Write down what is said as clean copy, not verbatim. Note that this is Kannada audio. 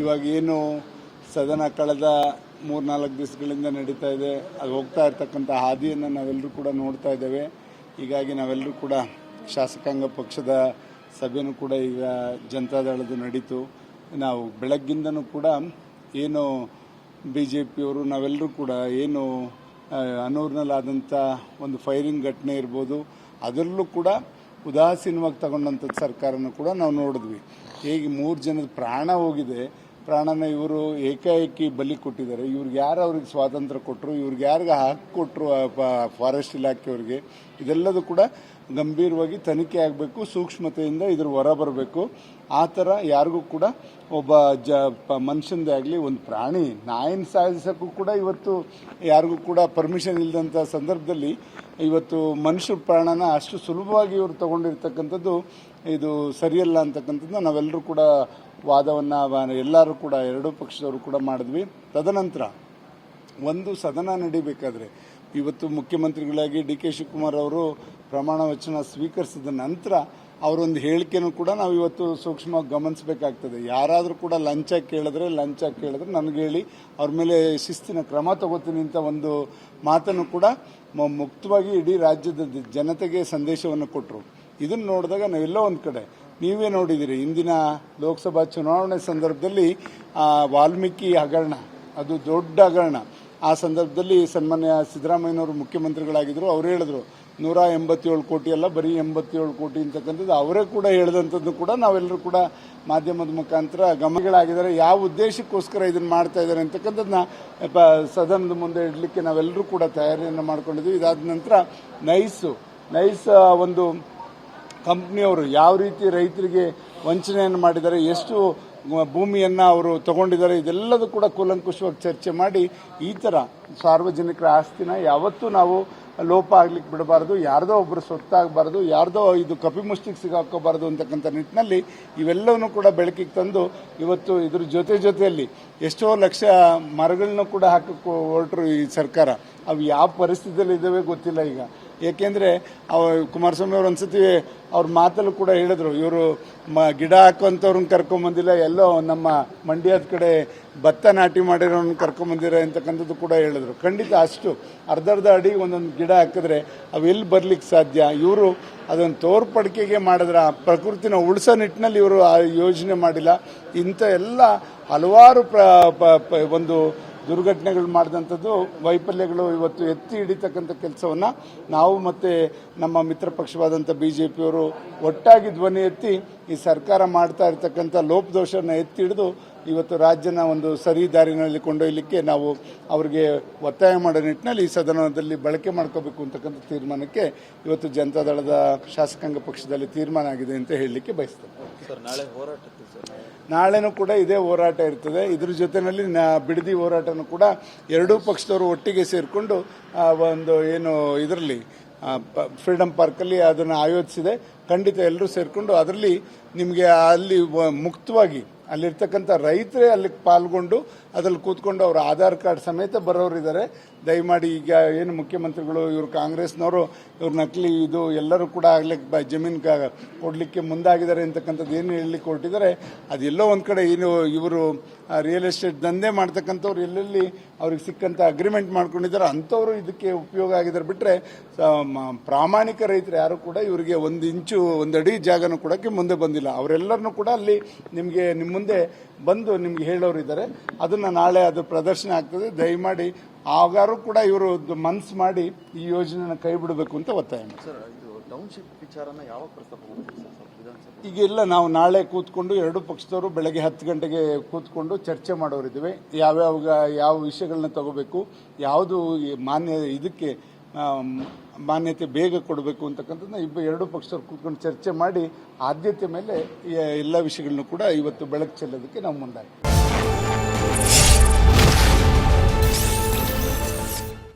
ಇವಾಗ ಏನು ಸದನ ಕಳೆದ 3-4 ದಿವಸಗಳಿಂದ ನಡೀತಾ ಇದೆ, ಅದು ಹೋಗ್ತಾ ಇರ್ತಕ್ಕಂಥ ಹಾದಿಯನ್ನು ನಾವೆಲ್ಲರೂ ಕೂಡ ನೋಡ್ತಾ ಇದ್ದೇವೆ. ಹೀಗಾಗಿ ನಾವೆಲ್ಲರೂ ಕೂಡ ಶಾಸಕಾಂಗ ಪಕ್ಷದ ಸಭೆಯೂ ಕೂಡ ಈಗ ಜನತಾದಳದ್ದು ನಡೀತು. ನಾವು ಬೆಳಗ್ಗಿಂದನೂ ಕೂಡ ಏನು BJPಯವರು ನಾವೆಲ್ಲರೂ ಕೂಡ ಏನು ಅನೂರಿನಲ್ಲಾದಂಥ ಒಂದು ಫೈರಿಂಗ್ ಘಟನೆ ಇರ್ಬೋದು, ಅದರಲ್ಲೂ ಕೂಡ ಉದಾಸೀನವಾಗಿ ತಗೊಂಡಂಥದ್ದು ಸರ್ಕಾರನೂ ಕೂಡ ನಾವು ನೋಡಿದ್ವಿ. ಹೇಗೆ 3 ಜನದ ಪ್ರಾಣ ಹೋಗಿದೆ, ಪ್ರಾಣನ ಇವರು ಏಕಾಏಕಿ ಬಲಿ ಕೊಟ್ಟಿದ್ದಾರೆ. ಇವ್ರಿಗೆ ಯಾರು ಅವ್ರಿಗೆ ಸ್ವಾತಂತ್ರ್ಯ ಕೊಟ್ಟರು, ಇವ್ರಿಗೆ ಯಾರಿಗೆ ಹಕ್ಕು ಕೊಟ್ಟರು ಫಾರೆಸ್ಟ್ ಇಲಾಖೆಯವ್ರಿಗೆ, ಇದೆಲ್ಲದೂ ಕೂಡ ಗಂಭೀರವಾಗಿ ತನಿಖೆ ಆಗಬೇಕು, ಸೂಕ್ಷ್ಮತೆಯಿಂದ ಇದ್ರ ಹೊರ ಬರಬೇಕು. ಆ ಥರ ಯಾರಿಗೂ ಕೂಡ ಒಬ್ಬ ಮನುಷ್ಯಂದೇ ಆಗಲಿ, ಒಂದು ಪ್ರಾಣಿ ನಾಯಿನ ಸಾಯಿಸೋಕ್ಕೂ ಕೂಡ ಇವತ್ತು ಯಾರಿಗೂ ಕೂಡ ಪರ್ಮಿಷನ್ ಇಲ್ಲದಂಥ ಸಂದರ್ಭದಲ್ಲಿ ಇವತ್ತು ಮನುಷ್ಯರ ಪ್ರಾಣನ ಅಷ್ಟು ಸುಲಭವಾಗಿ ಇವರು ತಗೊಂಡಿರ್ತಕ್ಕಂಥದ್ದು ಇದು ಸರಿಯಲ್ಲ ಅಂತಕ್ಕಂಥದ್ದು ನಾವೆಲ್ಲರೂ ಕೂಡ ವಾದವನ್ನು ಎಲ್ಲರೂ ಕೂಡ ಎರಡೂ ಪಕ್ಷದವರು ಕೂಡ ಮಾಡಿದ್ವಿ. ತದನಂತರ ಒಂದು ಸದನ ನಡೀಬೇಕಾದ್ರೆ ಇವತ್ತು ಮುಖ್ಯಮಂತ್ರಿಗಳಾಗಿ DK ಶಿವಕುಮಾರ್ ಅವರು ಪ್ರಮಾಣ ವಚನ ಸ್ವೀಕರಿಸಿದ ನಂತರ ಅವರೊಂದು ಹೇಳಿಕೆನೂ ಕೂಡ ನಾವು ಇವತ್ತು ಸೂಕ್ಷ್ಮವಾಗಿ ಗಮನಿಸಬೇಕಾಗ್ತದೆ. ಯಾರಾದರೂ ಕೂಡ ಲಂಚ ಕೇಳಿದ್ರೆ ನನಗೆ ಹೇಳಿ ಅವ್ರ ಮೇಲೆ ಶಿಸ್ತಿನ ಕ್ರಮ ತಗೋತೀನಿ ಅಂತ ಒಂದು ಮಾತನ್ನು ಕೂಡ ಮುಕ್ತವಾಗಿ ಇಡೀ ರಾಜ್ಯದ ಜನತೆಗೆ ಸಂದೇಶವನ್ನು ಕೊಟ್ಟರು. ಇದನ್ನು ನೋಡಿದಾಗ ನಾವೆಲ್ಲೋ ಒಂದು ಕಡೆ ನೀವೇ ನೋಡಿದ್ದೀರಿ, ಇಂದಿನ ಲೋಕಸಭಾ ಚುನಾವಣೆ ಸಂದರ್ಭದಲ್ಲಿ ವಾಲ್ಮೀಕಿ ಹಗರಣ, ಅದು ದೊಡ್ಡ ಹಗರಣ. ಆ ಸಂದರ್ಭದಲ್ಲಿ ಸನ್ಮಾನ್ಯ ಸಿದ್ದರಾಮಯ್ಯನವರು ಮುಖ್ಯಮಂತ್ರಿಗಳಾಗಿದ್ದರು. ಅವ್ರು ಹೇಳಿದ್ರು 187 ಕೋಟಿ ಅಲ್ಲ, ಬರೀ 87 ಕೋಟಿ ಅಂತಕ್ಕಂಥದ್ದು ಅವರೇ ಕೂಡ ಹೇಳಿದಂಥದ್ದು ಕೂಡ ನಾವೆಲ್ಲರೂ ಕೂಡ ಮಾಧ್ಯಮದ ಮುಖಾಂತರ ಗಮನಗಳಾಗಿದ್ದಾರೆ. ಯಾವ ಉದ್ದೇಶಕ್ಕೋಸ್ಕರ ಇದನ್ನು ಮಾಡ್ತಾ ಇದ್ದಾರೆ ಅಂತಕ್ಕಂಥದ್ದನ್ನ ಸದನದ ಮುಂದೆ ಇಡಲಿಕ್ಕೆ ನಾವೆಲ್ಲರೂ ಕೂಡ ತಯಾರಿಯನ್ನು ಮಾಡ್ಕೊಂಡಿದ್ವಿ. ಇದಾದ ನಂತರ ನೈಸ್ ಒಂದು ಕಂಪ್ನಿಯವರು ಯಾವ ರೀತಿ ರೈತರಿಗೆ ವಂಚನೆಯನ್ನು ಮಾಡಿದ್ದಾರೆ, ಎಷ್ಟು ಭೂಮಿಯನ್ನು ಅವರು ತಗೊಂಡಿದ್ದಾರೆ, ಇದೆಲ್ಲದೂ ಕೂಡ ಕೂಲಂಕುಷವಾಗಿ ಚರ್ಚೆ ಮಾಡಿ ಈ ಥರ ಸಾರ್ವಜನಿಕರ ಆಸ್ತಿನ ಯಾವತ್ತೂ ನಾವು ಲೋಪ ಆಗ್ಲಿಕ್ಕೆ ಬಿಡಬಾರ್ದು, ಯಾರ್ದೋ ಒಬ್ಬರು ಸೊತ್ತಾಗಬಾರ್ದು, ಯಾರ್ದೋ ಇದು ಕಪಿಮುಷ್ಟಿಗೆ ಸಿಗಾಕೋಬಾರ್ದು ಅಂತಕ್ಕಂಥ ನಿಟ್ಟಿನಲ್ಲಿ ಇವೆಲ್ಲವನ್ನೂ ಕೂಡ ಬೆಳಕಿಗೆ ತಂದು ಇವತ್ತು ಇದ್ರ ಜೊತೆಯಲ್ಲಿ ಎಷ್ಟೋ ಲಕ್ಷ ಮರಗಳನ್ನೂ ಕೂಡ ಹಾಕಕ್ಕೆ ಹೊರಟರು ಈ ಸರ್ಕಾರ. ಅವು ಯಾವ ಪರಿಸ್ಥಿತಿಯಲ್ಲಿ ಇದ್ದಾವೆ ಗೊತ್ತಿಲ್ಲ ಈಗ. ಏಕೆಂದರೆ ಕುಮಾರಸ್ವಾಮಿ ಅವರು ಒಂದ್ಸತಿ ಅವ್ರ ಮಾತಲ್ಲೂ ಕೂಡ ಹೇಳಿದ್ರು, ಇವರು ಗಿಡ ಹಾಕುವಂಥವ್ರನ್ನ ಕರ್ಕೊಂಬಂದಿಲ್ಲ, ಎಲ್ಲೋ ನಮ್ಮ ಮಂಡ್ಯದ ಕಡೆ ಭತ್ತ ನಾಟಿ ಮಾಡಿರೋನ್ನ ಕರ್ಕೊಂಬಂದಿರ ಅಂತಕ್ಕಂಥದ್ದು ಕೂಡ ಹೇಳಿದ್ರು. ಖಂಡಿತ ಅಷ್ಟು ಅರ್ಧ ಅಡಿ ಒಂದೊಂದು ಗಿಡ ಹಾಕಿದ್ರೆ ಅವು ಎಲ್ಲಿ ಬರ್ಲಿಕ್ಕೆ ಸಾಧ್ಯ? ಇವರು ಅದನ್ನು ತೋರ್ಪಡಿಕೆಗೆ ಮಾಡಿದ್ರೆ ಆ ಪ್ರಕೃತಿನ ಉಳಿಸೋ ನಿಟ್ಟಿನಲ್ಲಿ ಇವರು ಆ ಯೋಜನೆ ಮಾಡಿಲ್ಲ. ಇಂಥ ಎಲ್ಲ ಹಲವಾರು ಒಂದು ದುರ್ಘಟನೆಗಳು ಮಾಡಿದಂಥದ್ದು ವೈಫಲ್ಯಗಳು ಇವತ್ತು ಎತ್ತಿ ಹಿಡಿತಕ್ಕಂಥ ಕೆಲಸವನ್ನು ನಾವು ಮತ್ತು ನಮ್ಮ ಮಿತ್ರ ಪಕ್ಷವಾದಂಥ BJPಯವರು ಒಟ್ಟಾಗಿ ಧ್ವನಿ ಎತ್ತಿ ಈ ಸರ್ಕಾರ ಮಾಡ್ತಾ ಇರ್ತಕ್ಕಂಥ ಲೋಪದೋಷವನ್ನು ಎತ್ತಿ ಹಿಡಿದು ಇವತ್ತು ರಾಜ್ಯನ ಒಂದು ಸರಿ ದಾರಿನಲ್ಲಿ ಕೊಂಡೊಯ್ಯಲಿಕ್ಕೆ ನಾವು ಅವರಿಗೆ ಒತ್ತಾಯ ಮಾಡೋ ನಿಟ್ಟಿನಲ್ಲಿ ಈ ಸದನದಲ್ಲಿ ಬಳಕೆ ಮಾಡ್ಕೋಬೇಕು ಅಂತಕ್ಕಂಥ ತೀರ್ಮಾನಕ್ಕೆ ಇವತ್ತು ಜನತಾದಳದ ಶಾಸಕಾಂಗ ಪಕ್ಷದಲ್ಲಿ ತೀರ್ಮಾನ ಆಗಿದೆ ಅಂತ ಹೇಳಲಿಕ್ಕೆ ಬಯಸ್ತೇನೆ. ನಾಳೆನೂ ಕೂಡ ಇದೇ ಹೋರಾಟ ಇರ್ತದೆ. ಇದ್ರ ಜೊತೆಯಲ್ಲಿ ಬಿಡದಿ ಹೋರಾಟನೂ ಕೂಡ ಎರಡೂ ಪಕ್ಷದವರು ಒಟ್ಟಿಗೆ ಸೇರಿಕೊಂಡು ಒಂದು ಏನು ಇದರಲ್ಲಿ ಫ್ರೀಡಮ್ ಪಾರ್ಕಲ್ಲಿ ಅದನ್ನು ಆಯೋಜಿಸಿದೆ. ಖಂಡಿತ ಎಲ್ಲರೂ ಸೇರಿಕೊಂಡು ಅದರಲ್ಲಿ ನಿಮಗೆ ಅಲ್ಲಿ ಮುಕ್ತವಾಗಿ ಅಲ್ಲಿರ್ತಕ್ಕಂಥ ರೈತರೇ ಅಲ್ಲಿ ಪಾಲ್ಗೊಂಡು ಅದ್ರಲ್ಲಿ ಕೂತ್ಕೊಂಡು ಅವ್ರ ಆಧಾರ್ ಕಾರ್ಡ್ ಸಮೇತ ಬರೋರಿದ್ದಾರೆ. ದಯಮಾಡಿ ಈಗ ಏನು ಮುಖ್ಯಮಂತ್ರಿಗಳು ಇವರು ಕಾಂಗ್ರೆಸ್ನವರು ಇವ್ರ ನಕಲಿ ಇದು ಎಲ್ಲರೂ ಕೂಡ ಆಗ್ಲಿಕ್ಕೆ ಜಮೀನು ಕೊಡಲಿಕ್ಕೆ ಮುಂದಾಗಿದ್ದಾರೆ ಅಂತಕ್ಕಂಥದ್ದು ಏನು ಹೇಳಲಿಕ್ಕೆ ಹೊರಟಿದ್ದಾರೆ, ಅದೆಲ್ಲೋ ಒಂದು ಕಡೆ ಏನು ಇವರು ರಿಯಲ್ ಎಸ್ಟೇಟ್ ದಂಧೆ ಮಾಡ್ತಕ್ಕಂಥವ್ರು ಎಲ್ಲೆಲ್ಲಿ ಅವ್ರಿಗೆ ಸಿಕ್ಕಂಥ ಅಗ್ರಿಮೆಂಟ್ ಮಾಡ್ಕೊಂಡಿದ್ದಾರೆ ಅಂಥವ್ರು ಇದಕ್ಕೆ ಉಪಯೋಗ ಆಗಿದ್ದಾರೆ. ಬಿಟ್ಟರೆ ಪ್ರಾಮಾಣಿಕ ರೈತರು ಯಾರು ಕೂಡ ಇವರಿಗೆ 1 ಇಂಚು 1 ಅಡಿ ಜಾಗನೂ ಕೊಡೋಕ್ಕೆ ಮುಂದೆ ಬಂದಿಲ್ಲ. ಅವರೆಲ್ಲರನ್ನೂ ಕೂಡ ಅಲ್ಲಿ ನಿಮಗೆ ನಿಮ್ಮ ಮುಂದೆ ಬಂದು ನಿಮ್ಗೆ ಹೇಳೋರಿದ್ದಾರೆ. ಅದನ್ನು ನಾಳೆ ಅದು ಪ್ರದರ್ಶನ ಆಗ್ತದೆ. ದಯಮಾಡಿ ಆಗಾರು ಕೂಡ ಇವರು ಮನಸ್ಸು ಮಾಡಿ ಈ ಯೋಜನೆಯನ್ನು ಕೈ ಬಿಡಬೇಕು ಅಂತ ಒತ್ತಾಯ ಮಾಡ್ತಾರೆ. ಈಗೆಲ್ಲ ನಾವು ನಾಳೆ ಕೂತ್ಕೊಂಡು ಎರಡೂ ಪಕ್ಷದವರು ಬೆಳಗ್ಗೆ 10 ಗಂಟೆಗೆ ಕೂತ್ಕೊಂಡು ಚರ್ಚೆ ಮಾಡೋರಿದ್ದೀವಿ. ಯಾವ ವಿಷಯಗಳನ್ನ ತಗೋಬೇಕು, ಯಾವುದು ಇದಕ್ಕೆ ಮಾನ್ಯತೆ ಬೇಗ ಕೊಡಬೇಕು ಅಂತಕ್ಕಂಥದ್ದನ್ನ ಎರಡೂ ಪಕ್ಷದವ್ರು ಕೂತ್ಕೊಂಡು ಚರ್ಚೆ ಮಾಡಿ ಆದ್ಯತೆ ಮೇಲೆ ಎಲ್ಲ ವಿಷಯಗಳನ್ನು ಕೂಡ ಇವತ್ತು ಬೆಳಕು ಚೆಲ್ಲೋದಕ್ಕೆ ನಾವು ಮುಂದಾಗ್ತೀವಿ.